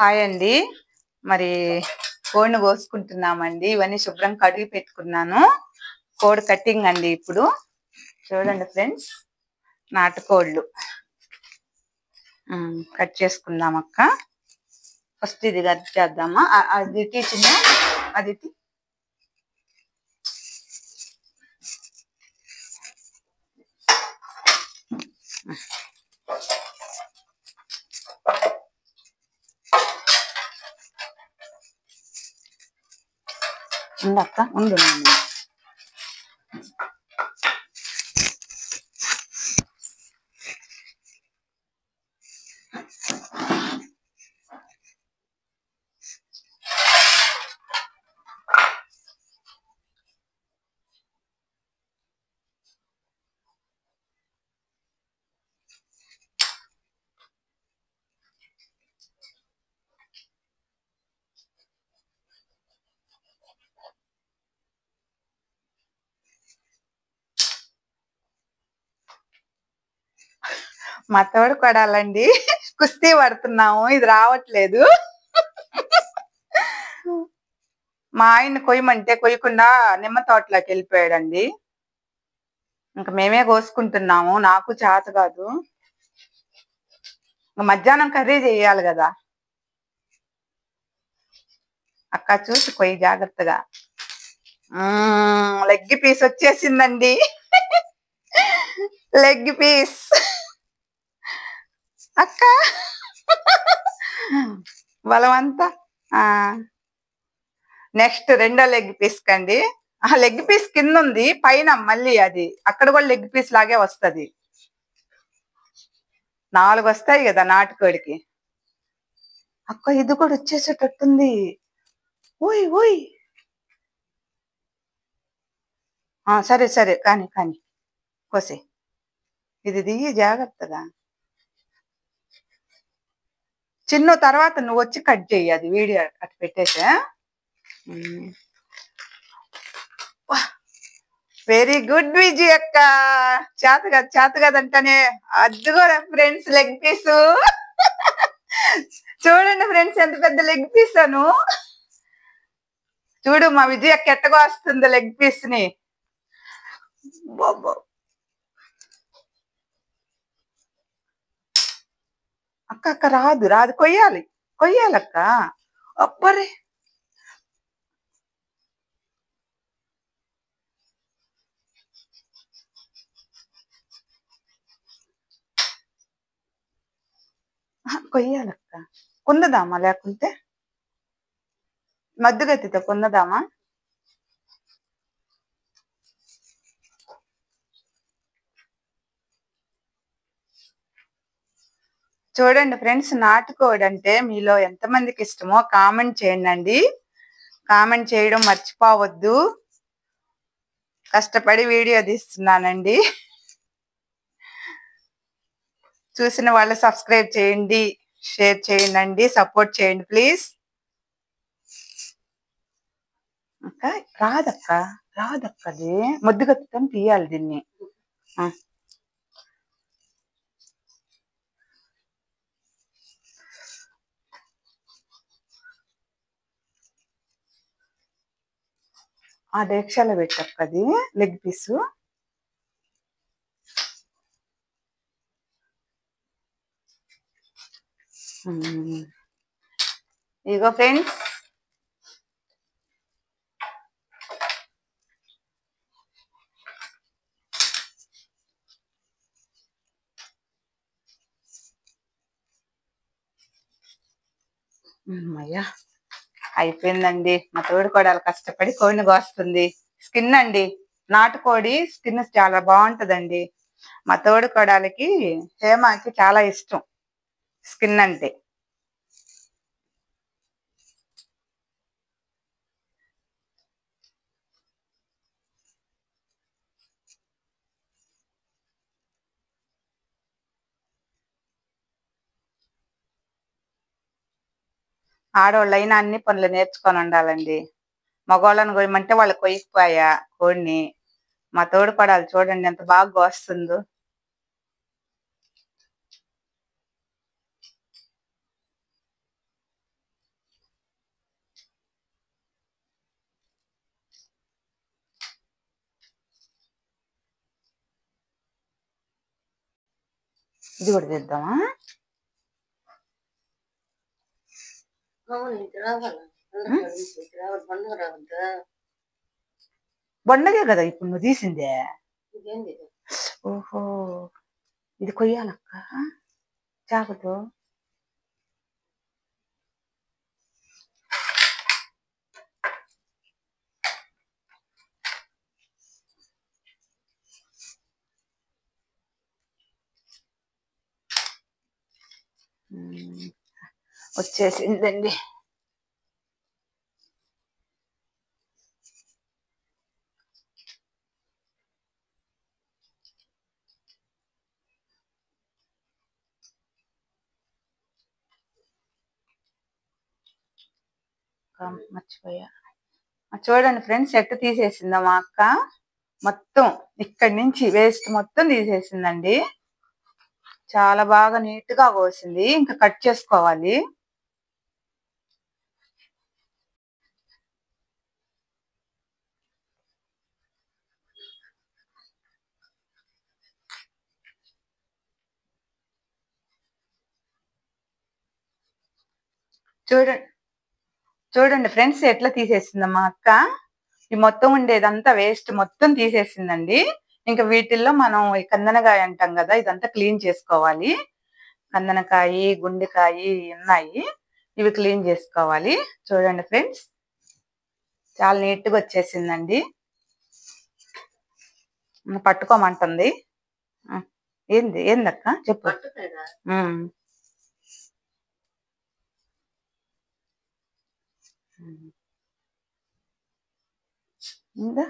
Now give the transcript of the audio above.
Hi అండి. మరి కోడిని కోసుకుంటున్నామండి. ఇవన్నీ శుభ్రం కడిగి పెట్టుకున్నాను. కోడి కటింగ్ అండి. ఇప్పుడు చూడండి ఫ్రెండ్స్, నాటుకోళ్ళు కట్ చేసుకుందాం అక్క. ఫస్ట్ ఇది కట్ చేద్దామా? అది చిన్న అది ఉందక్క, ఉండు. మా తోడు కొడాలండి, కుస్తీ పడుతున్నాము. ఇది రావట్లేదు. మా ఆయన కొయ్యమంటే కొయ్యకుండా నిమ్మ తోటలోకి వెళ్ళిపోయాడండి. ఇంకా మేమే కోసుకుంటున్నాము. నాకు చేత కాదు. మధ్యాహ్నం కర్రీ చేయాలి కదా అక్క. చూసి కొయ్యి జాగ్రత్తగా. లెగ్ పీస్ వచ్చేసిందండి. లెగ్ పీస్ అక్క, బలవంతా. నెక్స్ట్ రెండో లెగ్ పీస్ కండి. లెగ్ పీస్ కింద ఉంది, పైన మళ్ళీ అది అక్కడ కూడా లెగ్ పీస్ లాగే వస్తుంది. 4 వస్తాయి కదా నాటుకోడికి. అక్క ఇది కూడా వచ్చేసేటట్టుంది. ఓయ్ ఓయ్, సరే సరే, కానీ కానీ కోసే. ఇది దిగి జాగ్రత్తగా. చిన్న తర్వాత నువ్వు వచ్చి కట్ చెయ్యి. అది వీడియో అటు పెట్టేసా. వెరీ గుడ్ విజయ్ అక్క. చేత కదంటానే. అద్దుకోరా ఫ్రెండ్స్, లెగ్ పీస్ చూడండి ఫ్రెండ్స్, ఎంత పెద్ద లెగ్ పీస్ అను. చూడు మా విజయ్ అక్క ఎట్టగా వస్తుంది లెగ్ పీస్ ని. అక్క అక్క, రాదు రాదు, కొయ్యాలక్క. అబ్బరే, కొయ్యాలక్క. కుందదామా? లేకుంటే మద్దుగత్తితో కుందదామా? చూడండి ఫ్రెండ్స్, నాటుకోడి అంటే మీలో ఎంతమందికి ఇష్టమో కామెంట్ చేయండి. కామెంట్ చేయడం మర్చిపోవద్దు. కష్టపడి వీడియో తీస్తున్నానండి. చూసిన వాళ్ళు సబ్స్క్రైబ్ చేయండి, షేర్ చేయండి, సపోర్ట్ చేయండి ప్లీజ్. అక్క రాదక్క, అది ముద్దుగత్తితో తీయాలి దీన్ని. ఆ డేక్షాలో పెట్టక్క, అది లెగ్ పీసు. ఇగో ఫ్రెండ్స్, అయ్యా అయిపోయిందండి. మా తోడు కోడలు కష్టపడి కోడిని కోస్తుంది. స్కిన్ అండి, నాటుకోడి స్కిన్ చాలా బాగుంటదండి. మా తోడు కోడలికి, హేమకి చాలా ఇష్టం స్కిన్ అంటే. ఆడవాళ్ళైనా అన్ని పనులు నేర్చుకొని ఉండాలండి. మగవాళ్ళని కొయ్యమంటే వాళ్ళు కొయ్యకపోయా కోడిని. మా తోడు కోడలు చూడండి ఎంత బాగా కోస్తుందో. ఇది కూడా తీద్దామా? బొండగే కదా ఇప్పుడు నువ్వు తీసిందే. ఓహో, ఇది కొయ్యాలక్క చాకుతో. వచ్చేసిందండి. మర్చిపోయా. చూడండి ఫ్రెండ్స్, ఎట్టు తీసేసిందా మా అక్క. మొత్తం ఇక్కడి నుంచి వేస్ట్ మొత్తం తీసేసిందండి. చాలా బాగా నీట్ గా కోసింది. ఇంకా కట్ చేసుకోవాలి. చూడండి చూడండి ఫ్రెండ్స్, ఎట్లా తీసేసిందా మా అక్క. ఈ మొత్తం ఉండేదంతా వేస్ట్ మొత్తం తీసేసిందండి. ఇంకా వీటిల్లో మనం ఈ కందనకాయ అంటాం కదా, ఇదంతా క్లీన్ చేసుకోవాలి. కందనకాయ, గుండెకాయ ఉన్నాయి, ఇవి క్లీన్ చేసుకోవాలి. చూడండి ఫ్రెండ్స్, చాలా నీట్ గా వచ్చేసిందండి. పట్టుకోమంటుంది. ఏందక్క చెప్పు. ఇంకా